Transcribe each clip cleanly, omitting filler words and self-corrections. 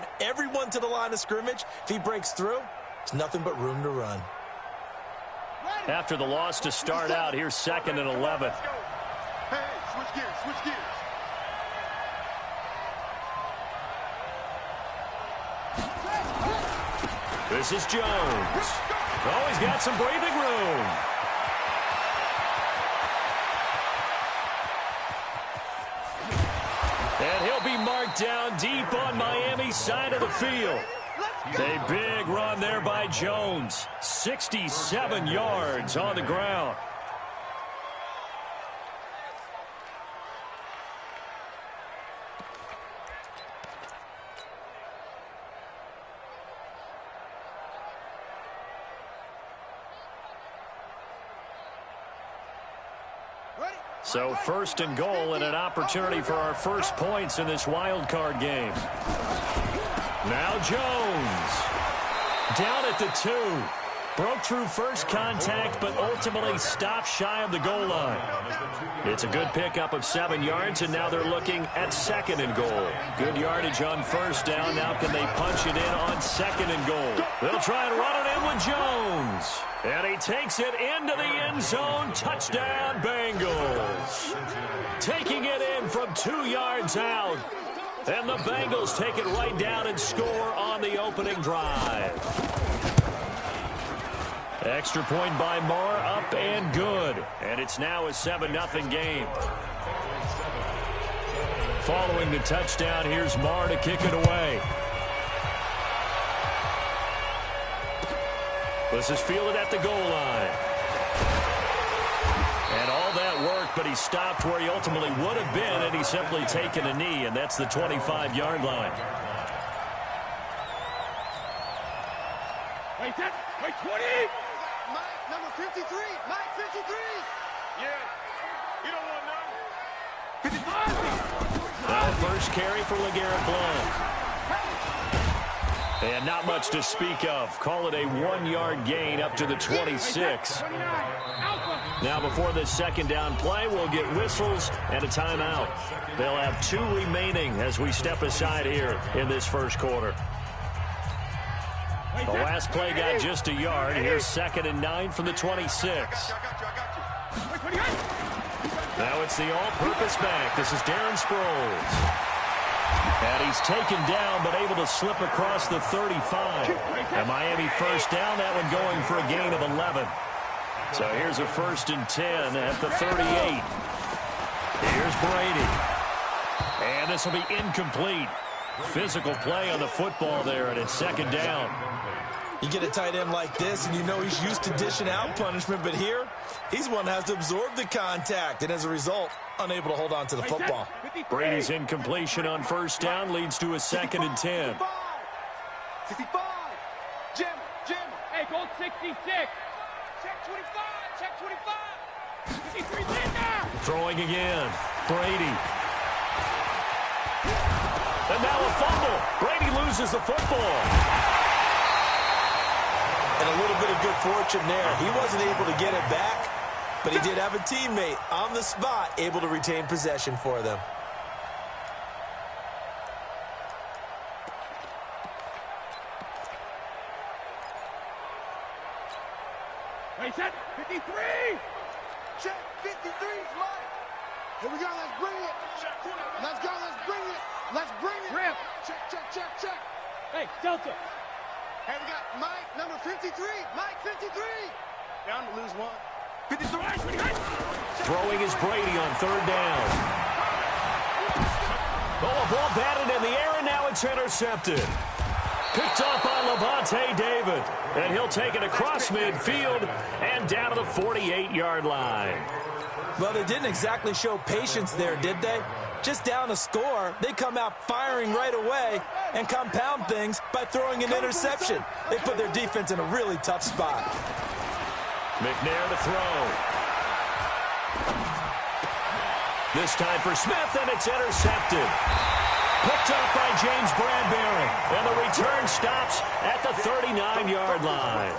crowd everyone to the line of scrimmage. If he breaks through, it's nothing but room to run. After the loss to start out, here's 2nd and 11. Hey, switch gears, switch gears. This is Jones. Oh, he's got some breathing room. And he'll be marked down deep on Miami's side of the field. A big run there by Jones. 67 yards on the ground. So 1st and goal and an opportunity for our first points in this wild card game. Now Jones. Down at the 2. Broke through first contact, but ultimately stopped shy of the goal line. It's a good pickup of 7 yards, and now they're looking at 2nd and goal. Good yardage on 1st down. Now can they punch it in on 2nd and goal? They'll try and run it in with Jones. And he takes it into the end zone. Touchdown, Bengals. Taking it in from 2 yards out. And the Bengals take it right down and score on the opening drive. Extra point by Marr, up and good. And it's now a 7-0 game. Following the touchdown, here's Marr to kick it away. This is fielded at the goal line. And all that work, but he stopped where he ultimately would have been, and he's simply taken a knee, and that's the 25-yard line. Wait, 20! Mike, number 53! Mike, 53! Yeah, you don't want none. 55! Now first carry for LeGarrette Blount. And not much to speak of. Call it a 1-yard gain up to the 26. Now before this 2nd down play, we'll get whistles and a timeout. They'll have 2 remaining as we step aside here in this first quarter. The last play got just a yard. Here's 2nd and 9 from the 26. Now it's the all-purpose back. This is Darren Sproles. And he's taken down, but able to slip across the 35. And Miami 1st down, that one going for a gain of 11. So here's a 1st and 10 at the 38. Here's Brady. And this will be incomplete. Physical play on the football there, and it's 2nd down. You get a tight end like this, and you know he's used to dishing out punishment, but here, he's one that has to absorb the contact, and as a result, unable to hold on to the football. Brady's incompletion on 1st down leads to a 2nd and 10. 65! Jim! Hey, goal 66! Check 25! Check 25! 53 Linda! Throwing again. Brady. And now a fumble. Brady loses the football. And a little bit of good fortune there. He wasn't able to get it back, but he did have a teammate on the spot able to retain possession for them. Wait, set 53! Check 53's Mike. Here we go, let's bring it. Let's go, let's bring it. Let's bring it. Rip. Check. Hey, Delta. Hey, we got Mike, number 53. Mike, 53. Down to lose 1. 53. Throwing is Brady on 3rd down. Oh, a ball batted in the air, and now it's intercepted. Picked off by Lavonte David. And he'll take it across midfield and down to the 48-yard line. Well, they didn't exactly show patience there, did they? Just down a score, they come out firing right away and compound things by throwing an interception. They put their defense in a really tough spot. McNair to throw. This time for Smith, and it's intercepted. Picked up by James Bradbury, and the return stops at the 39-yard line.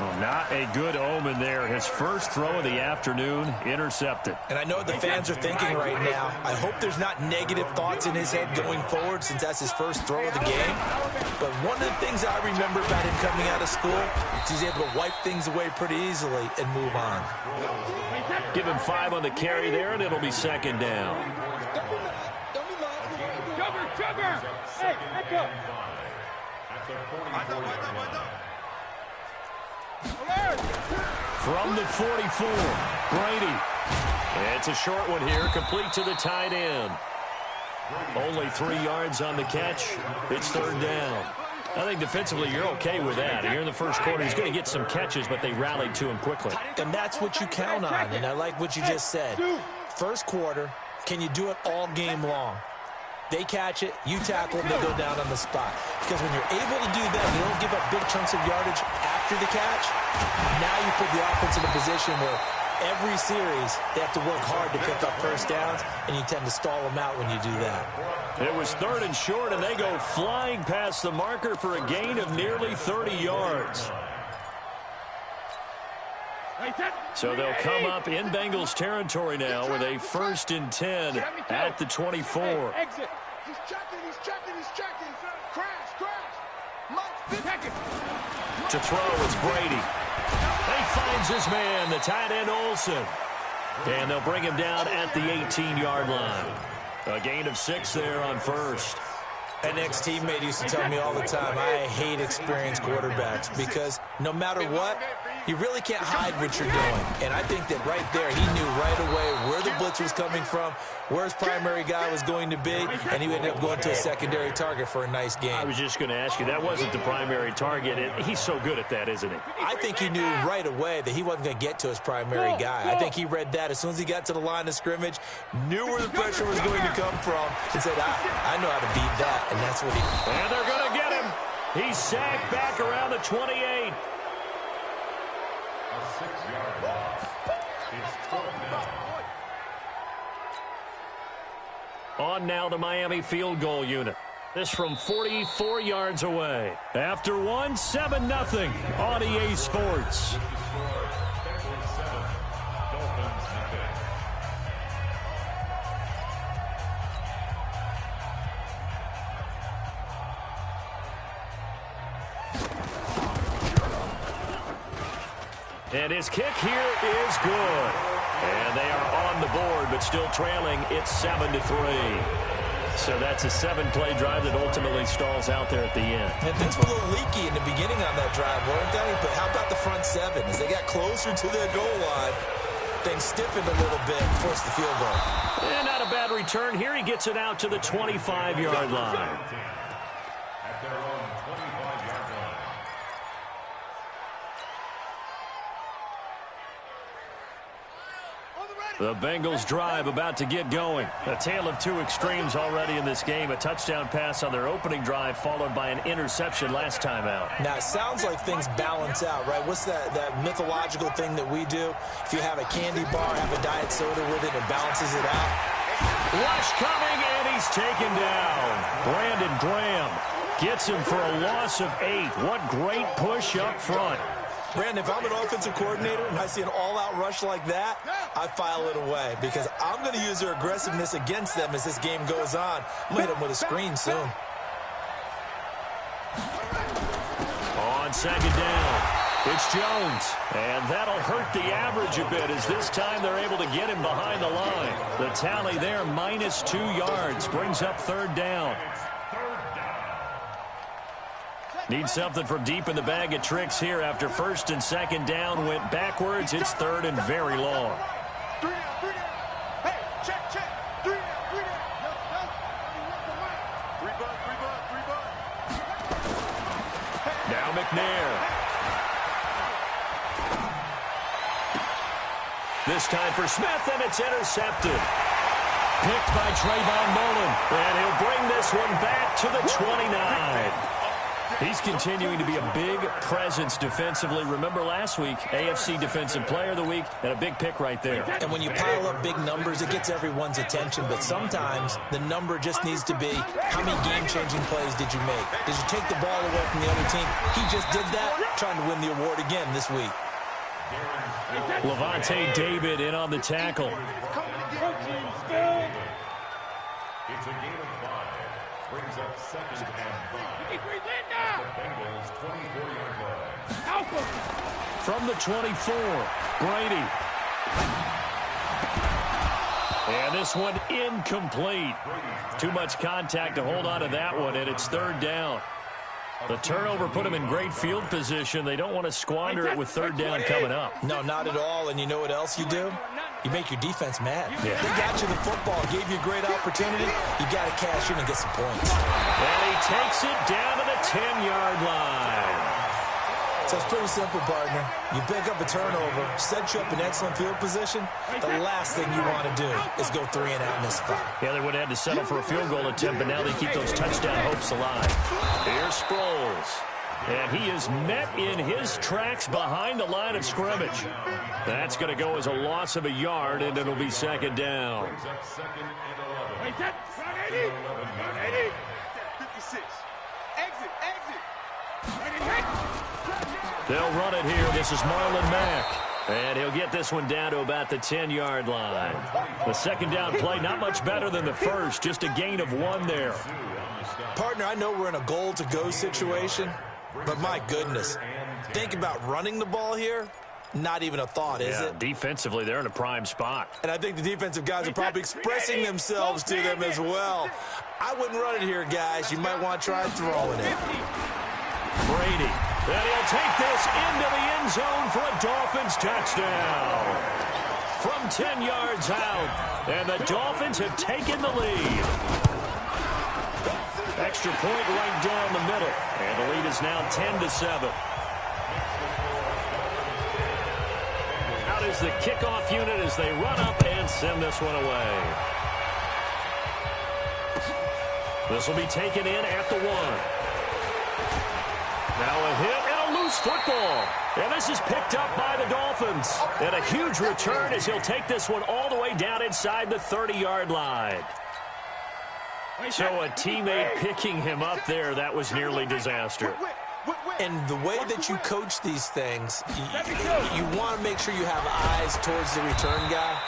Well, not a good omen there. His first throw of the afternoon intercepted. And I know what the fans are thinking right now. I hope there's not negative thoughts in his head going forward since that's his first throw of the game. But one of the things I remember about him coming out of school is he's able to wipe things away pretty easily and move on. Give him 5 on the carry there, and it'll be second down. Sugar! Hey, echo! From the 44, Brady. It's a short one here, complete to the tight end. Only 3 yards on the catch. It's third down. I think defensively you're okay with that. Here in the first quarter, he's going to get some catches, but they rallied to him quickly. And that's what you count on, and I like what you just said. First quarter, can you do it all game long? They catch it, you tackle them, they go down on the spot. Because when you're able to do that, you don't give up big chunks of yardage after the catch. Now you put the offense in a position where every series they have to work hard to pick up first downs, and you tend to stall them out when you do that. It was third and short, and they go flying past the marker for a gain of nearly 30 yards. So they'll come up in Bengals territory now with a 1st and 10 at the 24. Exit. He's checking. Crash. To throw is Brady. He finds his man, the tight end Olsen. And they'll bring him down at the 18-yard line. A gain of 6 there on first. An ex-teammate used to tell me all the time, I hate experienced quarterbacks because no matter what, you really can't hide what you're doing. And I think that right there, he knew right away where the blitz was coming from, where his primary guy was going to be, and he ended up going to a secondary target for a nice game. I was just going to ask you, that wasn't the primary target. He's so good at that, isn't he? I think he knew right away that he wasn't going to get to his primary guy. I think he read that as soon as he got to the line of scrimmage, knew where the pressure was going to come from, and said, I know how to beat that. And that's what he... And they're going to get him. He's sacked back around the 28. On now the Miami field goal unit. This from 44 yards away. After 7-0 on EA Sports. And his kick here is good. And they are on the board, but still trailing. It's 7-3. So that's a 7-play drive that ultimately stalls out there at the end. And things were a little leaky in the beginning on that drive, weren't they? But how about the front 7? As they got closer to their goal line, things stiffened a little bit and forced the field goal. And not a bad return here. He gets it out to the 25-yard line. The Bengals drive about to get going. A tale of 2 extremes already in this game. A touchdown pass on their opening drive followed by an interception last time out. Now, it sounds like things balance out, right? What's that mythological thing that we do? If you have a candy bar, have a diet soda with it, it balances it out. Rush coming, and he's taken down. Brandon Graham gets him for a loss of 8. What great push up front. Brandon, if I'm an offensive coordinator and I see an all-out rush like that, I file it away because I'm going to use their aggressiveness against them as this game goes on. I'm going to hit them with a screen soon. On second down, it's Jones. And that'll hurt the average a bit as this time they're able to get him behind the line. The tally there, -2 yards, brings up third down. Need something from deep in the bag of tricks here after 1st and 2nd down went backwards. It's 3rd and very long. Hey, check. 3 down. Now McNair. This time for Smith, and it's intercepted. Picked by Trayvon Mullen, and he'll bring this one back to the 29. He's continuing to be a big presence defensively. Remember last week, AFC Defensive Player of the Week, and a big pick right there. And when you pile up big numbers, it gets everyone's attention. But sometimes the number just needs to be, how many game-changing plays did you make? Did you take the ball away from the other team? He just did that, trying to win the award again this week. Lavonte David in on the tackle. It's a game of 5. Brings up 2nd and 5. The Bengals 24-yard line. From the 24, Brady. And this one incomplete. Too much contact to hold on to that one, and it's 3rd down. The turnover put them in great field position. They don't want to squander it with 3rd down coming up. No, not at all. And you know what else you do? You make your defense mad. Yeah. They got you the football, gave you a great opportunity. You got to cash in and get some points. And he takes it down to the 10-yard line. So it's pretty simple, partner. You pick up a turnover, set you up in excellent field position. The last thing you want to do is go 3 and out in this spot. Yeah, they would have had to settle for a field goal attempt, but now they keep those touchdown hopes alive. Here's Sproles. And he is met in his tracks behind the line of scrimmage. That's going to go as a loss of a yard, and it'll be 2nd down. 56. Exit. They'll run it here. This is Marlon Mack. And he'll get this one down to about the 10-yard line. The 2nd down play, not much better than the first. Just a gain of 1 there. Partner, I know we're in a goal-to-go situation, but my goodness, think about running the ball here. Not even a thought, is it? Defensively, they're in a prime spot. And I think the defensive guys are probably expressing themselves to them as well. I wouldn't run it here, guys. You might want to try throwing it. Brady. And he'll take this into the end zone for a Dolphins touchdown. From 10 yards out. And the Dolphins have taken the lead. Extra point right down the middle. And the lead is now 10-7. Out is the kickoff unit as they run up and send this one away. This will be taken in at the 1. Now a hit and a loose football. And this is picked up by the Dolphins. And a huge return as he'll take this one all the way down inside the 30-yard line. So a teammate picking him up there, that was nearly disaster. And the way that you coach these things, you want to make sure you have eyes towards the return guy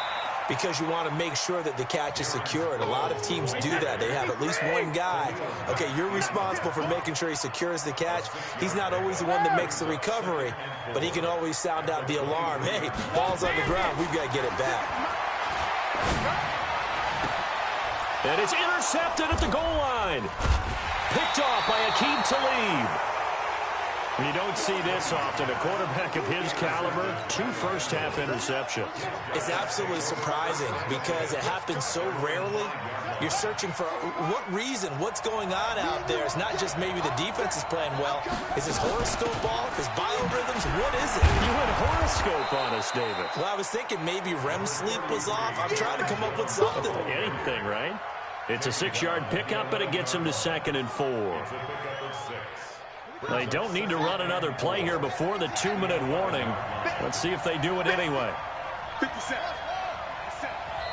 because you want to make sure that the catch is secured. A lot of teams do that. They have at least one guy. Okay, you're responsible for making sure he secures the catch. He's not always the one that makes the recovery, but he can always sound out the alarm. Hey, ball's on the ground. We've got to get it back. And it's intercepted at the goal line. Picked off by Aqib Talib. You don't see this often. A quarterback of his caliber, 2 first-half interceptions. It's absolutely surprising because it happens so rarely. You're searching for what reason, what's going on out there. It's not just maybe the defense is playing well. Is this horoscope ball? Is biorhythms? What is it? You went horoscope on us, David. Well, I was thinking maybe REM sleep was off. I'm trying to come up with something. Anything, right? It's a 6-yard pickup, but it gets them to 2nd and 4. They don't need to run another play here before the 2-minute warning. Let's see if they do it anyway.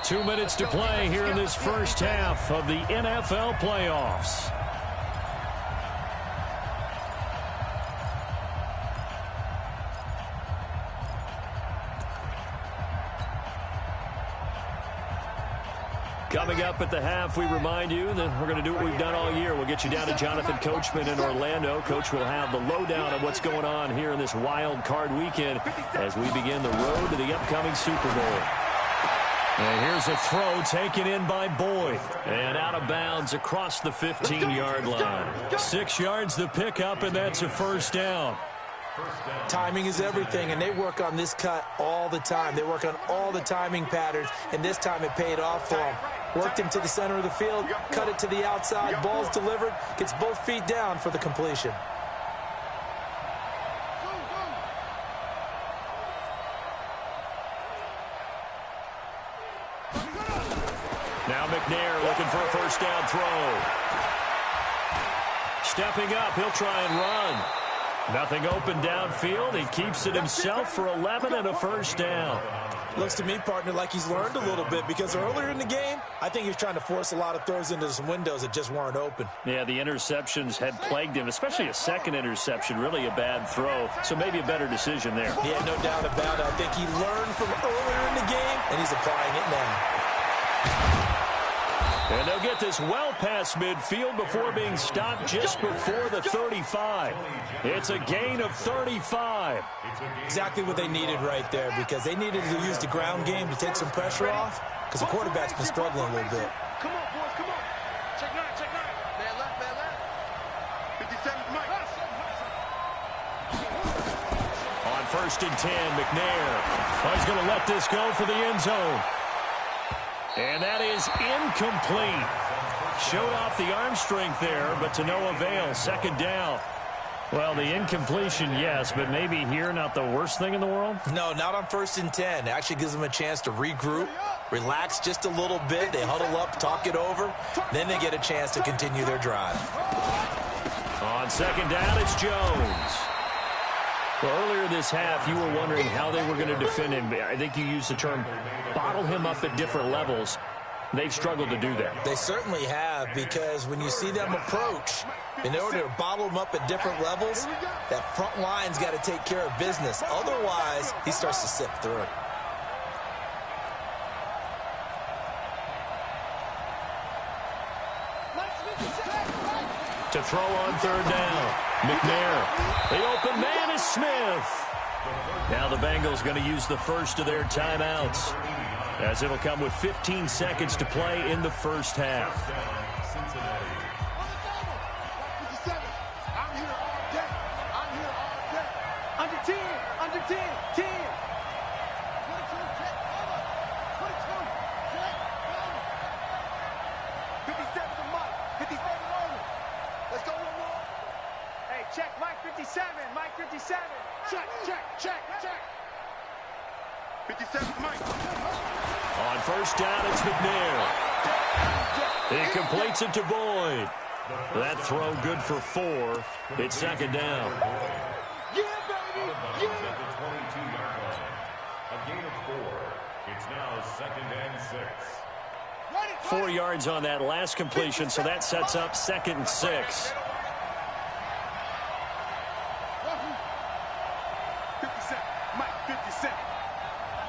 2 minutes to play here in this first half of the NFL playoffs. Coming up at the half, we remind you that we're going to do what we've done all year. We'll get you down to Jonathan Coachman in Orlando. Coach will have the lowdown of what's going on here in this wild card weekend as we begin the road to the upcoming Super Bowl. And here's a throw taken in by Boyd. And out of bounds across the 15-yard line. 6 yards the pickup, and that's a first down. Timing is everything, and they work on this cut all the time. They work on all the timing patterns, and this time it paid off for them. Worked him to the center of the field, cut it to the outside, ball's delivered, gets both feet down for the completion. Now McNair looking for a first down throw. stepping up. He'll try and run. Nothing open downfield. He keeps it himself for 11 and a first down. Looks to me, partner, like he's learned a little bit because earlier in the game, I think he was trying to force a lot of throws into some windows that just weren't open. Yeah, the interceptions had plagued him, especially a second interception, really a bad throw. So maybe a better decision there. Yeah, no doubt about it. I think he learned from earlier in the game, and he's applying it now. And they'll get this well past midfield before being stopped just before the 35. It's a gain of 35. Exactly what they needed right there because they needed to use the ground game to take some pressure off because the quarterback's been struggling a little bit. Come on, boys, come on. Check 9, check 9. Man left, man left. 57's Mike. On 1st and 10, McNair. Oh, he's going to let this go for the end zone. And that is incomplete. Showed off the arm strength there, but to no avail. Second down. Well, the incompletion, yes, but maybe here not the worst thing in the world? No, not on 1st and 10. It actually gives them a chance to regroup, relax just a little bit. They huddle up, talk it over. Then they get a chance to continue their drive. On 2nd down, it's Jones. Well, earlier this half, you were wondering how they were going to defend him. I think you used the term bottle him up at different levels. They've struggled to do that. They certainly have because when you see them approach, in order to bottle them up at different levels, that front line's got to take care of business. Otherwise, he starts to sip through. To throw on 3rd down, McNair. The open man is Smith. Now the Bengals going to use the first of their timeouts, as it'll come with 15 seconds to play in the first half. I'm here all day. I'm here all day. Under 10, under 10, 10. 57 to Mike. 57 rolling. Let's go one more. Hey, check Mike 57. Mike 57. Check, check, check, check. 57 Mike. On 1st down, it's McNair. He completes it to Boyd. That throw good for 4. It's 2nd down. Yeah, baby. Yeah. At the 22-yard line. A gain of 4. It's now 2nd and 6. 4 yards on that last completion, so that sets up 2nd and 6. 57. Mike 57.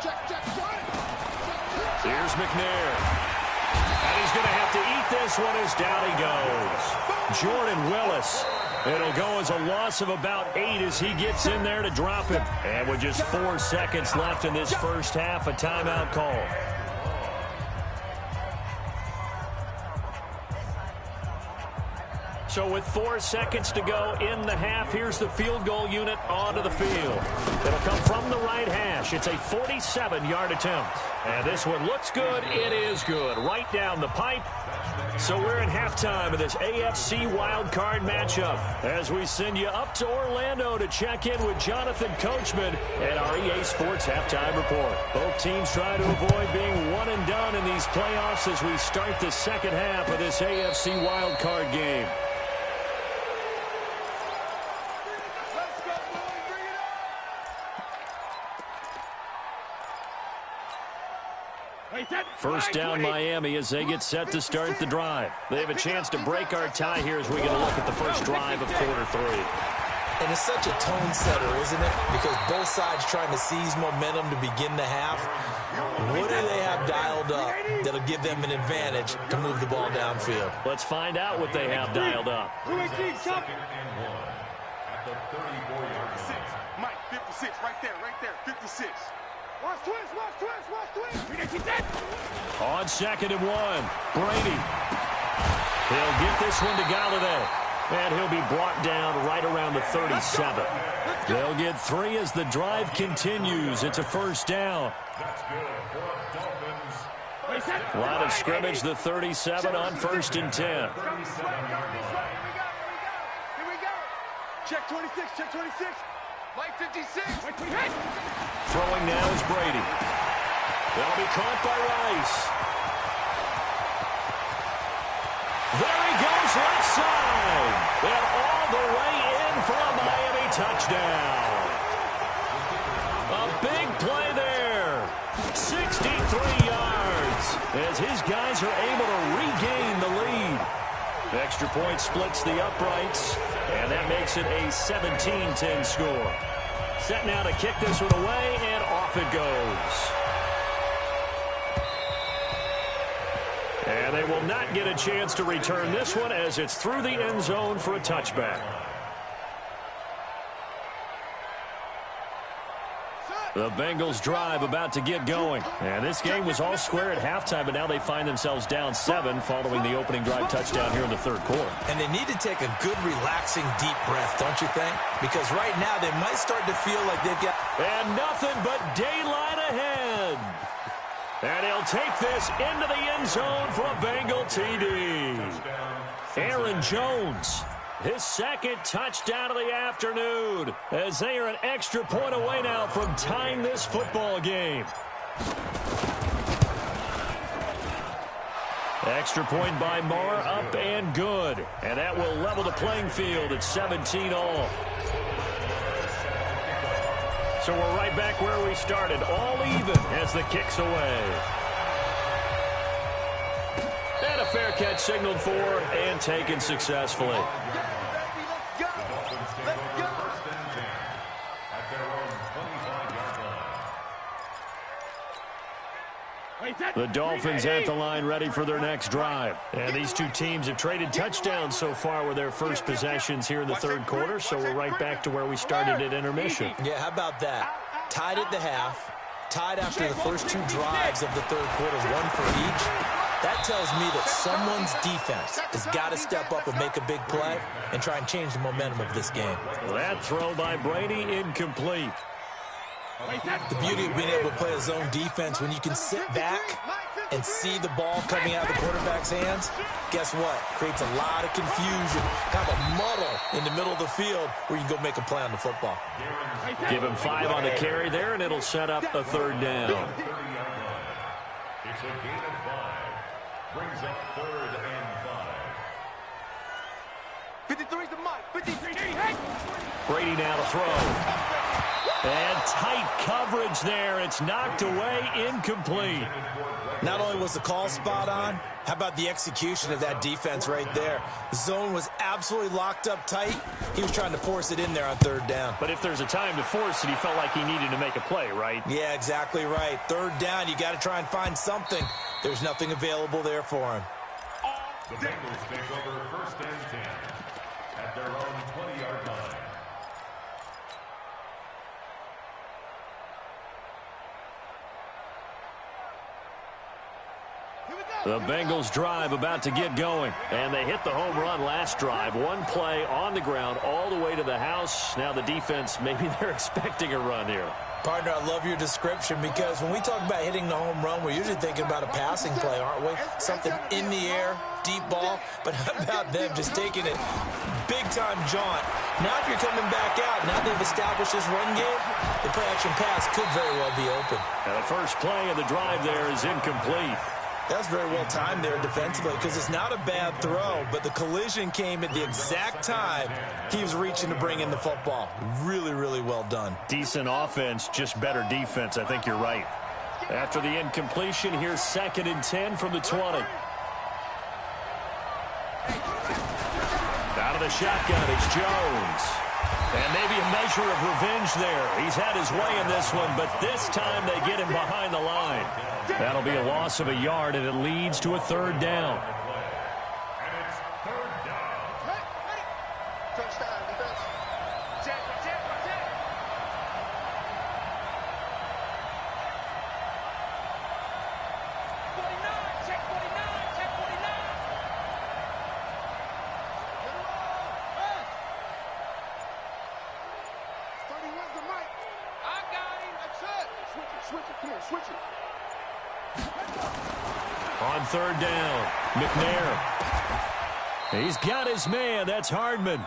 Check, check, check. Here's McNair. And he's going to have to eat this one as down he goes. Jordan Willis. It'll go as a loss of about 8 as he gets in there to drop him. And with just 4 seconds left in this first half, a timeout call. So with 4 seconds to go in the half, here's the field goal unit onto the field. It'll come from the right hash. It's a 47-yard attempt. And this one looks good. It is good. Right down the pipe. So we're in halftime of this AFC wildcard matchup as we send you up to Orlando to check in with Jonathan Coachman and our EA Sports Halftime Report. Both teams try to avoid being one and done in these playoffs as we start the second half of this AFC wildcard game. First down Miami as they get set to start the drive. They have a chance to break our tie here as we get a look at the first drive of quarter 3. And it's such a tone setter, isn't it? Because both sides trying to seize momentum to begin the half. What do they have dialed up that'll give them an advantage to move the ball downfield? Let's find out what they have dialed up. 2-1 at the 34-yard line. Mike 56, right there, 56. Watch twist, watch twist, watch twist. On 2nd and 1, Brady. He'll get this one to Galladay. And he'll be brought down right around the 37. They'll get 3 as the drive continues. It's a first down. That's good for Dolphins. Line of scrimmage, the 37 on 1st and 10. 37-yard line. Here we go. Check 26, check 26. Mike 56. Throwing now is Brady. That'll be caught by Rice. There he goes left side. And touchdown. A big play there. 63 yards as his guys are able to regain the lead. Extra point splits the uprights, and that makes it a 17-10 score. Set now to kick this one away, and off it goes. And they will not get a chance to return this one as it's through the end zone for a touchback. The Bengals drive about to get going. And this game was all square at halftime, but now they find themselves down 7 following the opening drive touchdown here in the third quarter. And they need to take a good, relaxing, deep breath, don't you think? Because right now they might start to feel like they've got... And nothing but daylight ahead. And he'll take this into the end zone for a Bengal TD. Aaron Jones, his second touchdown of the afternoon, as they are an extra point away now from tying this football game. Extra point by Marr, up and good. And that will level the playing field at 17-all. So we're right back where we started, all even as the kick's away. And a fair catch signaled for and taken successfully. The Dolphins at the line ready for their next drive. And these two teams have traded touchdowns so far with their first possessions here in the third quarter, so we're right back to where we started at intermission. Yeah, how about that? Tied at the half, tied after the first two drives of the third quarter, one for each. That tells me that someone's defense has got to step up and make a big play and try and change the momentum of this game. That throw by Brady incomplete. The beauty of being able to play a zone defense when you can sit back and see the ball coming out of the quarterback's hands, guess what? Creates a lot of confusion, kind of a muddle in the middle of the field where you can go make a play on the football. Give him 5 on the carry there, and it'll set up a third down. It's a gain of 5. Brings up 3rd and 5. 53's the mic. 53. Hey! Brady now to throw. And tight coverage there. It's knocked away, incomplete. Not only was the call spot on, how about the execution of that defense right there? The zone was absolutely locked up tight. He was trying to force it in there on third down. But if there's a time to force it, he felt like he needed to make a play, right? Yeah, exactly right. Third down, you got to try and find something. There's nothing available there for him. The Bengals take over 1st and 10 at their own 20-yard line. The Bengals drive about to get going. And they hit the home run last drive. One play on the ground all the way to the house. Now the defense, maybe they're expecting a run here. Partner, I love your description because when we talk about hitting the home run, we're usually thinking about a passing play, aren't we? Something in the air, deep ball. But how about them just taking it big-time jaunt? Now if you're coming back out, now they've established this run game, the play-action pass could very well be open. And the first play of the drive there is incomplete. That's very well timed there defensively because it's not a bad throw, but the collision came at the exact time he was reaching to bring in the football. Really, really well done. Decent offense, just better defense. I think you're right. After the incompletion, here's 2nd and 10 from the 20. Out of the shotgun, it's Jones. And maybe a measure of revenge there. He's had his way in this one, but this time they get him behind the line. That'll be a loss of a yard, and it leads to a third down. And it's 3rd down. Touchdown, defense. Check. 49, check 49. 31's the mic. I got him. That's it. Switch it. Come on, switch it. On 3rd down, McNair. He's got his man. That's Hardman.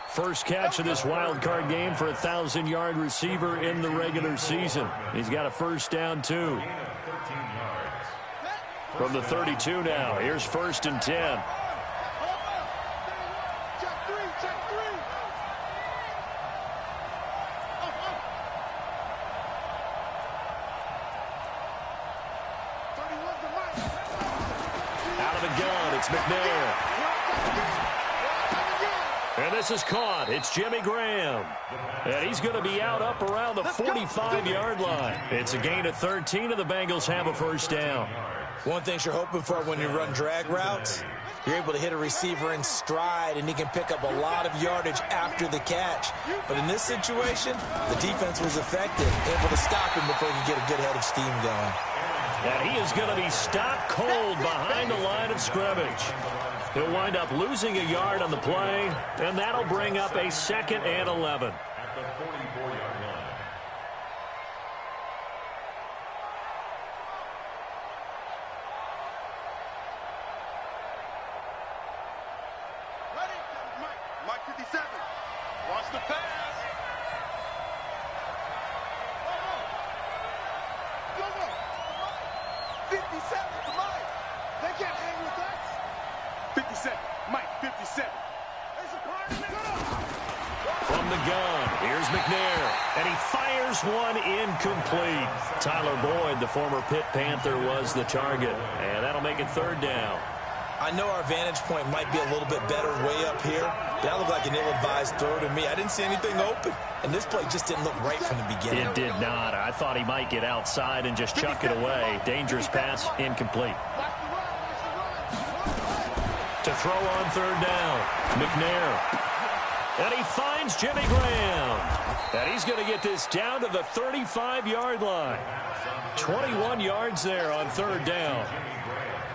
First catch of this wild card game for a 1,000-yard receiver in the regular season. He's got a first down, too. From the 32 now, here's 1st and 10. Check 3. It's McNair. And this is caught. It's Jimmy Graham. And he's going to be out up around the 45-yard line. It's a gain of 13, and the Bengals have a first down. One thing you're hoping for when you run drag routes, you're able to hit a receiver in stride, and he can pick up a lot of yardage after the catch. But in this situation, the defense was effective, able to stop him before he could get a good head of steam going. And he is going to be stopped cold behind the line of scrimmage. He'll wind up losing a yard on the play, and that'll bring up a 2nd and 11. At the 44-yard line. Ready? Mike 57. Watch the pass. Go. 57 to Mike. They can't hang with that. 57. Mike 57. There's a part in it. From the gun, here's McNair, and he fires one incomplete. Tyler Boyd, the former Pitt Panther, was the target, and that'll make it 3rd down. I know our vantage point might be a little bit better way up here. That looked like an ill-advised throw to me. I didn't see anything open, and this play just didn't look right from the beginning. It did not. I thought he might get outside and just chuck it away. Dangerous pass, incomplete. To throw on 3rd down, McNair. And he finds Jimmy Graham. And he's going to get this down to the 35-yard line. 21 yards there on 3rd down.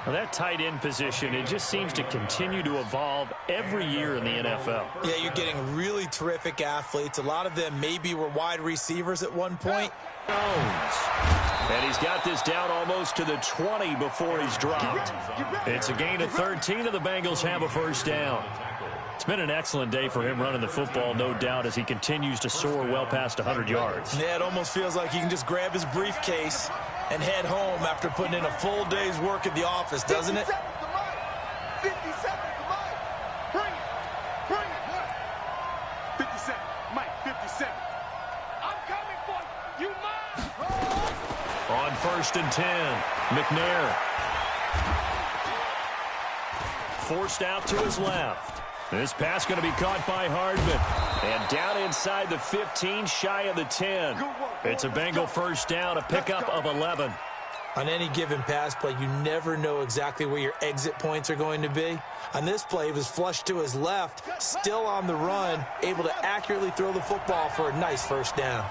Well, that tight end position, it just seems to continue to evolve every year in the NFL. Yeah, you're getting really terrific athletes. A lot of them maybe were wide receivers at one point. Jones. And he's got this down almost to the 20 before he's dropped. It's a gain of 13, and the Bengals have a first down. It's been an excellent day for him running the football, no doubt, as he continues to soar well past 100 yards. Yeah, it almost feels like he can just grab his briefcase and head home after putting in a full day's work at the office, doesn't it? 57 to Mike. Bring it. 57. Mike 57. I'm coming for you. You must. On 1st and 10, McNair. Forced out to his left. This pass going to be caught by Hardman. And down inside the 15, shy of the 10. It's a Bengal first down, a pickup of 11. On any given pass play, you never know exactly where your exit points are going to be. On this play, he was flushed to his left, still on the run, able to accurately throw the football for a nice first down.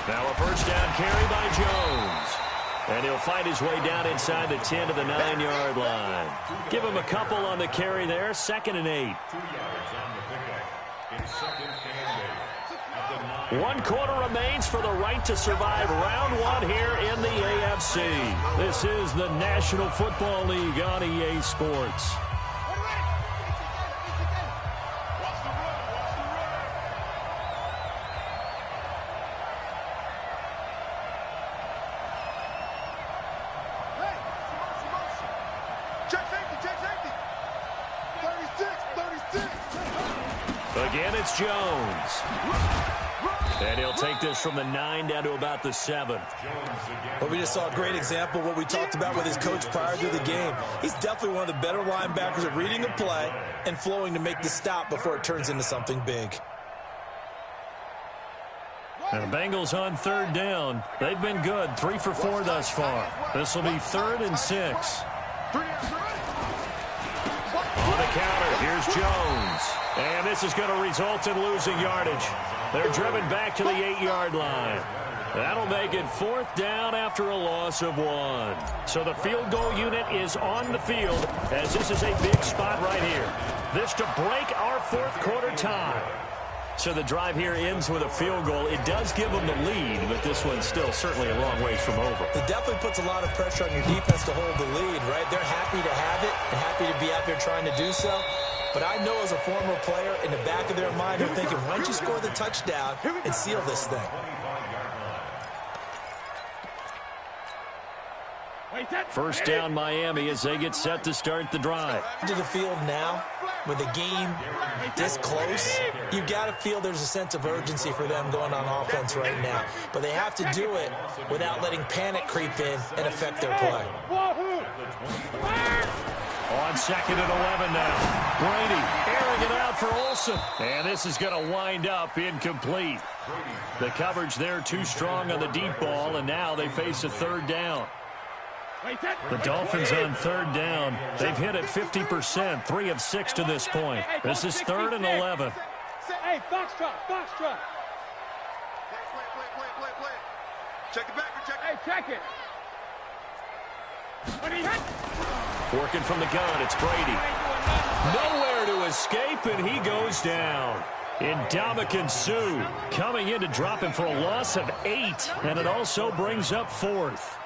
Now a first down carry by Jones. And he'll find his way down inside the 10 to the 9-yard line. Give him a couple on the carry there, 2nd and 8. 2 yards on the pickup. It's 2nd and 8. 1 quarter remains for the right to survive round 1 here in the AFC. This is the National Football League on EA Sports. Again, it's Jones. And he'll take this from the 9 down to about the 7. Well, we just saw a great example of what we talked about with his coach prior to the game. He's definitely one of the better linebackers at reading a play and flowing to make the stop before it turns into something big. And the Bengals on 3rd down. They've been good, 3 for 4 thus far. This will be 3rd and 6. On the counter, here's Jones. And this is going to result in losing yardage. They're driven back to the 8-yard line. That'll make it 4th down after a loss of 1. So the field goal unit is on the field, as this is a big spot right here. This to break our 4th quarter tie. So the drive here ends with a field goal. It does give them the lead, but this one's still certainly a long ways from over. It definitely puts a lot of pressure on your defense to hold the lead, right? They're happy to have it and happy to be out there trying to do so. But I know as a former player, in the back of their mind, they're thinking, why don't you score the touchdown and seal this thing? First down Miami as they get set to start the drive. To the field now, with the game this close, you've got to feel there's a sense of urgency for them going on offense right now. But they have to do it without letting panic creep in and affect their play. On 2nd and 11 now. Brady airing it out for Olsen. And this is going to wind up incomplete. The coverage there too strong on the deep ball, and now they face a 3rd down. The Dolphins on 3rd down. They've hit it 50%, 3 of 6 to this point. This is 3rd and 11. Hey, Foxtrot. Play. Check it back. Hey, check it. Working from the gun, it's Brady. Nowhere to escape, and he goes down. Ndamukong Suh coming in to drop him for a loss of 8, and it also brings up 4th.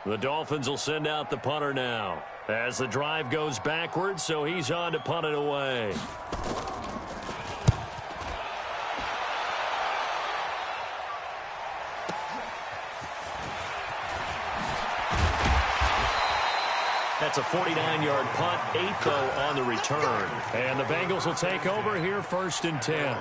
The Dolphins will send out the punter now as the drive goes backwards, so he's on to punt it away. That's a 49-yard punt, 8 though on the return. And the Bengals will take over here 1st and 10.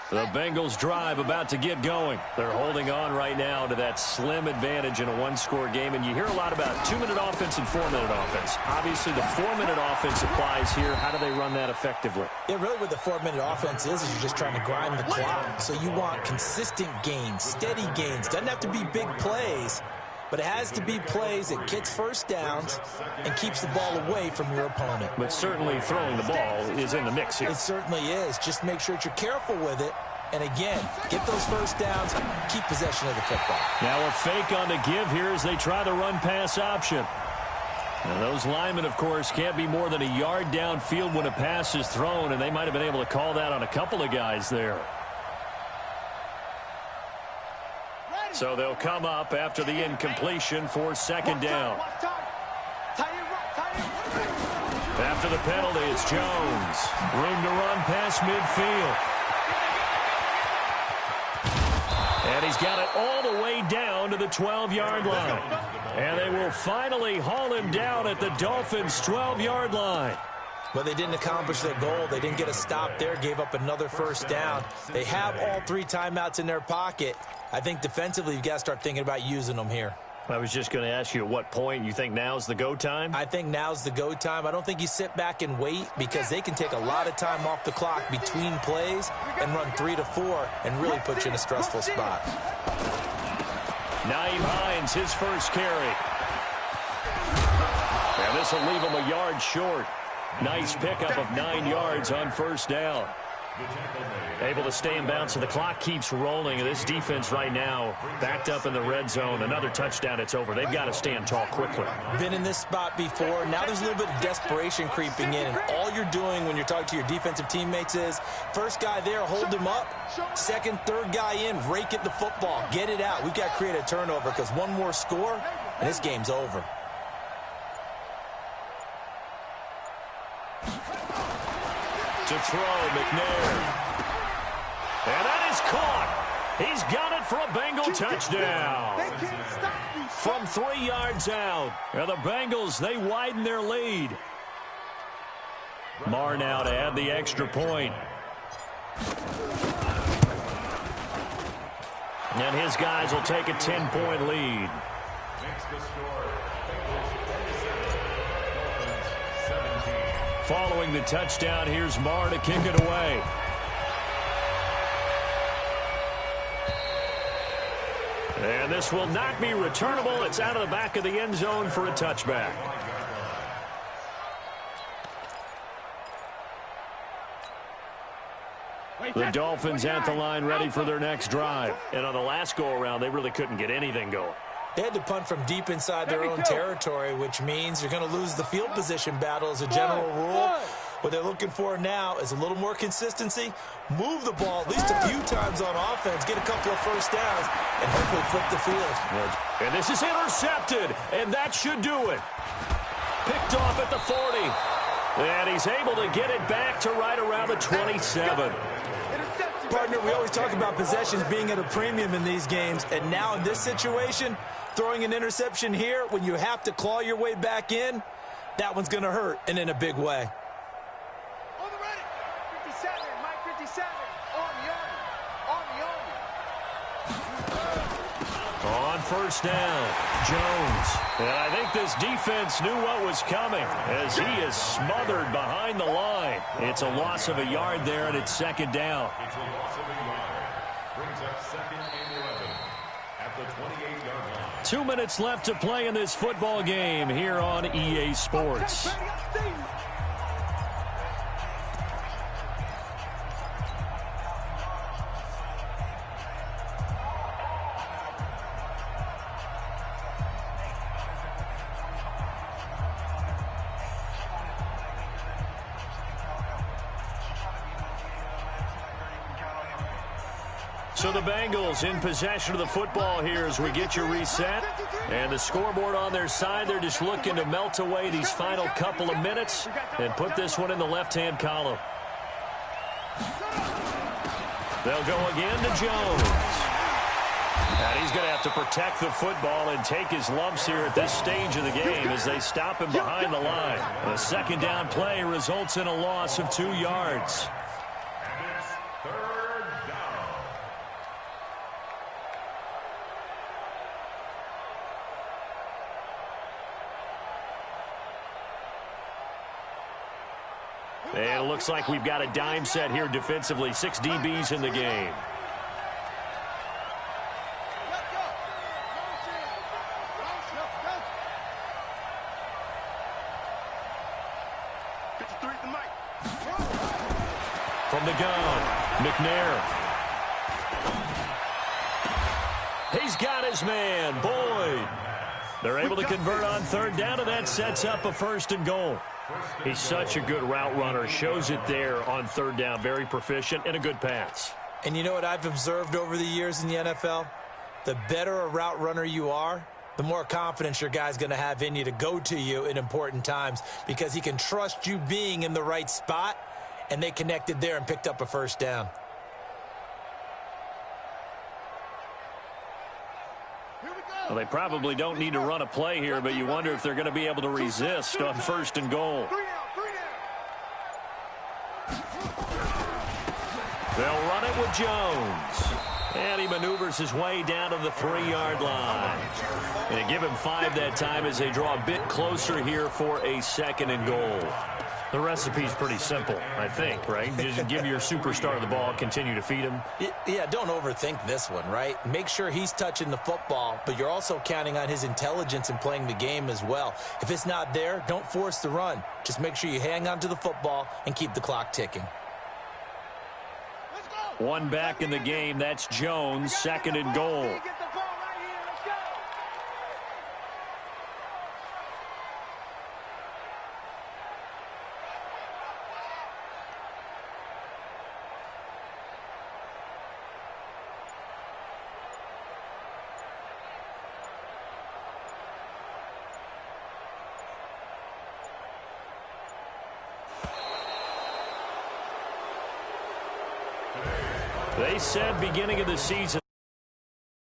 The Bengals drive about to get going. They're holding on right now to that slim advantage in a 1-score game. And you hear a lot about 2-minute offense and 4-minute offense. Obviously, the 4-minute offense applies here. How do they run that effectively? Yeah, really what the 4-minute offense is you're just trying to grind the clock. So you want consistent gains, steady gains. Doesn't have to be big plays, but it has to be plays that gets first downs and keeps the ball away from your opponent. But certainly throwing the ball is in the mix here. It certainly is. Just make sure that you're careful with it. And again, get those first downs, keep possession of the football. Now a fake on the give here as they try the run-pass option. Now those linemen, of course, can't be more than a yard downfield when a pass is thrown, and they might have been able to call that on a couple of guys there. So they'll come up after the incompletion for 2nd down. After the penalty, it's Jones. Room to run past midfield. And he's got it all the way down to the 12-yard line. And they will finally haul him down at the Dolphins' 12-yard line. Well, they didn't accomplish their goal. They didn't get a stop there, gave up another first down. They have all 3 timeouts in their pocket. I think defensively you've got to start thinking about using them here. I was just going to ask you at what point you think now's the go time? I think now's the go time. I don't think you sit back and wait because they can take a lot of time off the clock between plays and run 3 to 4 and really put you in a stressful spot. Nyheim Hines, his first carry. And this will leave him a yard short. Nice pickup of 9 yards on first down. Able to stay in bounds, so the clock keeps rolling. And this defense right now backed up in the red zone. Another touchdown, it's over. They've got to stand tall quickly. Been in this spot before. Now there's a little bit of desperation creeping in. And all you're doing when you're talking to your defensive teammates is first guy there, hold him up. Second, third guy in, rake at the football. Get it out. We've got to create a turnover because one more score and this game's over. To throw, McNair. And that is caught. He's got it for a Bengal touchdown. From 3 yards out. And the Bengals, they widen their lead. Marr now to add the extra point. And his guys will take a 10-point lead. Following the touchdown, here's Marr to kick it away. And this will not be returnable. It's out of the back of the end zone for a touchback. The Dolphins at the line ready for their next drive. And on the last go-around, they really couldn't get anything going. They had to punt from deep inside their own territory, which means you're going to lose the field position battle as a general rule. What they're looking for now is a little more consistency, move the ball at least a few times on offense, get a couple of first downs, and hopefully flip the field. And this is intercepted, and that should do it. Picked off at the 40. And he's able to get it back to right around the 27. Partner, we always talk about possessions being at a premium in these games, and now in this situation, throwing an interception here when you have to claw your way back in, that one's going to hurt, and in a big way. on first down. Jones. And I think this defense knew what was coming as he is smothered behind the line. It's a loss of a yard there, and it's second down. It's a loss of a yard. Brings up second and 11 at the 28-yard line. 2 minutes left to play in this football game here on EA Sports. So the Bengals in possession of the football here as we get you reset. And the scoreboard on their side, they're just looking to melt away these final couple of minutes and put this one in the left-hand column. They'll go again to Jones. And he's going to have to protect the football and take his lumps here at this stage of the game as they stop him behind the line. A second down play results in a loss of 2 yards. And it looks like we've got a dime set here defensively. 6 DBs in the game. From the gun, McNair. He's got his man, Boyd. They're able to convert on third down, and that sets up a first and goal. He's such a good route runner. Shows it there on third down. Very proficient and a good pass. And you know what I've observed over the years in the NFL? The better a route runner you are, the more confidence your guy's going to have in you to go to you in important times because he can trust you being in the right spot, and they connected there and picked up a first down. Well, they probably don't need to run a play here, but you wonder if they're going to be able to resist on first and goal. They'll run it with Jones. And he maneuvers his way down to the 3-yard line. And they give him 5 that time as they draw a bit closer here for a second and goal. The recipe's pretty simple, I think, right? Just give your superstar the ball, continue to feed him. Yeah, don't overthink this one, right? Make sure he's touching the football, but you're also counting on his intelligence in playing the game as well. If it's not there, don't force the run. Just make sure you hang on to the football and keep the clock ticking. One back in the game, that's Jones, second and goal. They said beginning of the season